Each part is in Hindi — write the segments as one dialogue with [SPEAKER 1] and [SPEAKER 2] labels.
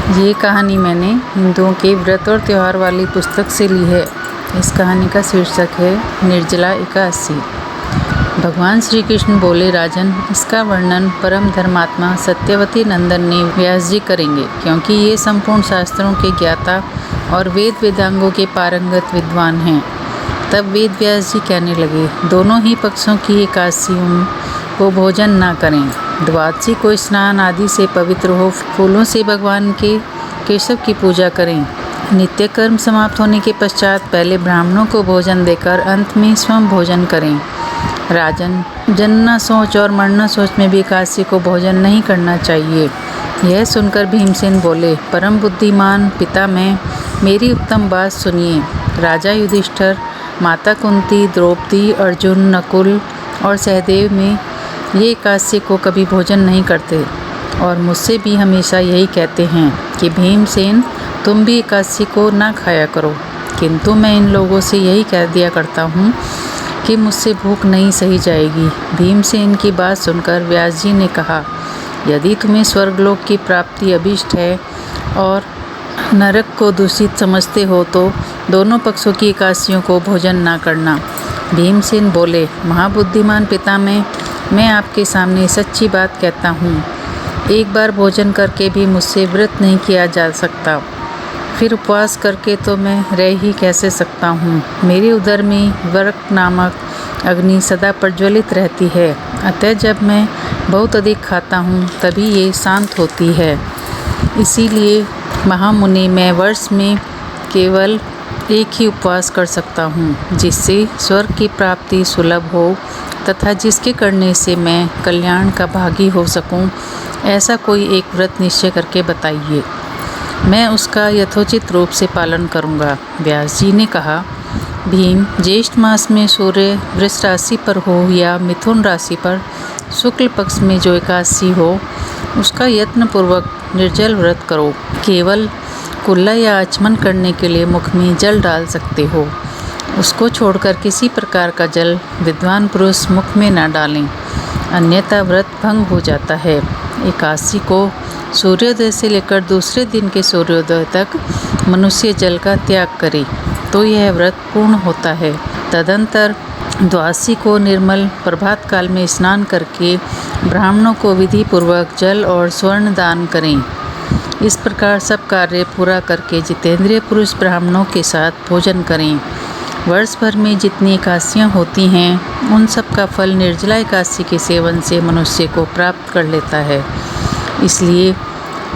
[SPEAKER 1] ये कहानी मैंने हिंदुओं के व्रत और त्यौहार वाली पुस्तक से ली है। इस कहानी का शीर्षक है निर्जला एकादशी। भगवान श्री कृष्ण बोले, राजन, इसका वर्णन परम धर्मात्मा सत्यवती नंदन ने व्यास जी करेंगे, क्योंकि ये संपूर्ण शास्त्रों के ज्ञाता और वेद वेदांगों के पारंगत विद्वान हैं। तब वेद व्यास जी कहने लगे, दोनों ही पक्षों की एकादशियों को भोजन न करें। द्वादशी को स्नान आदि से पवित्र हो फूलों से भगवान के केशव की पूजा करें। नित्य कर्म समाप्त होने के पश्चात पहले ब्राह्मणों को भोजन देकर अंत में स्वयं भोजन करें। राजन, जन्ना सोच और मरना सोच में भी एकादशी को भोजन नहीं करना चाहिए। यह सुनकर भीमसेन बोले, परम बुद्धिमान पिता मैं, मेरी उत्तम बात सुनिए। राजा युधिष्ठिर, माता कुंती, द्रौपदी, अर्जुन, नकुल और सहदेव में ये एकादशी को कभी भोजन नहीं करते और मुझसे भी हमेशा यही कहते हैं कि भीमसेन, तुम भी एकादशी को ना खाया करो। किंतु मैं इन लोगों से यही कह दिया करता हूँ कि मुझसे भूख नहीं सही जाएगी। भीमसेन की बात सुनकर व्यास जी ने कहा, यदि तुम्हें स्वर्गलोक की प्राप्ति अभीष्ट है और नरक को दूषित समझते हो तो दोनों पक्षों की एकादशियों को भोजन ना करना। भीमसेन बोले, महाबुद्धिमान पिता मैं आपके सामने सच्ची बात कहता हूँ। एक बार भोजन करके भी मुझसे व्रत नहीं किया जा सकता, फिर उपवास करके तो मैं रह ही कैसे सकता हूँ। मेरे उदर में वर्क नामक अग्नि सदा प्रज्वलित रहती है, अतः जब मैं बहुत अधिक खाता हूँ तभी ये शांत होती है। इसीलिए महामुनि, मैं वर्ष में केवल एक ही उपवास कर सकता हूँ, जिससे स्वर्ग की प्राप्ति सुलभ हो तथा जिसके करने से मैं कल्याण का भागी हो सकूं, ऐसा कोई एक व्रत निश्चय करके बताइए। मैं उसका यथोचित रूप से पालन करूंगा। व्यास जी ने कहा, भीम, ज्येष्ठ मास में सूर्य वृष राशि पर हो या मिथुन राशि पर शुक्ल पक्ष में जो एकादशी हो, उसका यत्नपूर्वक निर्जल व्रत करो। केवल कुल्ला या आचमन करने के लिए मुख में जल डाल सकते हो। उसको छोड़कर किसी प्रकार का जल विद्वान पुरुष मुख में न डालें, अन्यथा व्रत भंग हो जाता है। एकादशी को सूर्योदय से लेकर दूसरे दिन के सूर्योदय तक मनुष्य जल का त्याग करे तो यह व्रत पूर्ण होता है। तदंतर द्वादशी को निर्मल प्रभात काल में स्नान करके ब्राह्मणों को विधि पूर्वक जल और स्वर्ण दान करें। इस प्रकार सब कार्य पूरा करके जितेंद्रिय पुरुष ब्राह्मणों के साथ भोजन करें। वर्ष भर में जितनी एकादशियाँ होती हैं, उन सब का फल निर्जला एकादशी के सेवन से मनुष्य को प्राप्त कर लेता है। इसलिए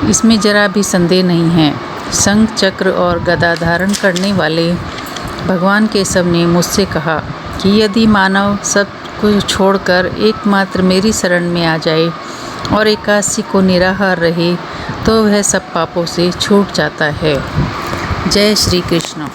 [SPEAKER 1] इसमें जरा भी संदेह नहीं है। शंख, चक्र और गदा धारण करने वाले भगवान केशव ने मुझसे कहा कि यदि मानव सब कुछ छोड़कर एकमात्र मेरी शरण में आ जाए और एकादशी को निराहार रहे तो वह सब पापों से छूट जाता है। जय श्री कृष्ण।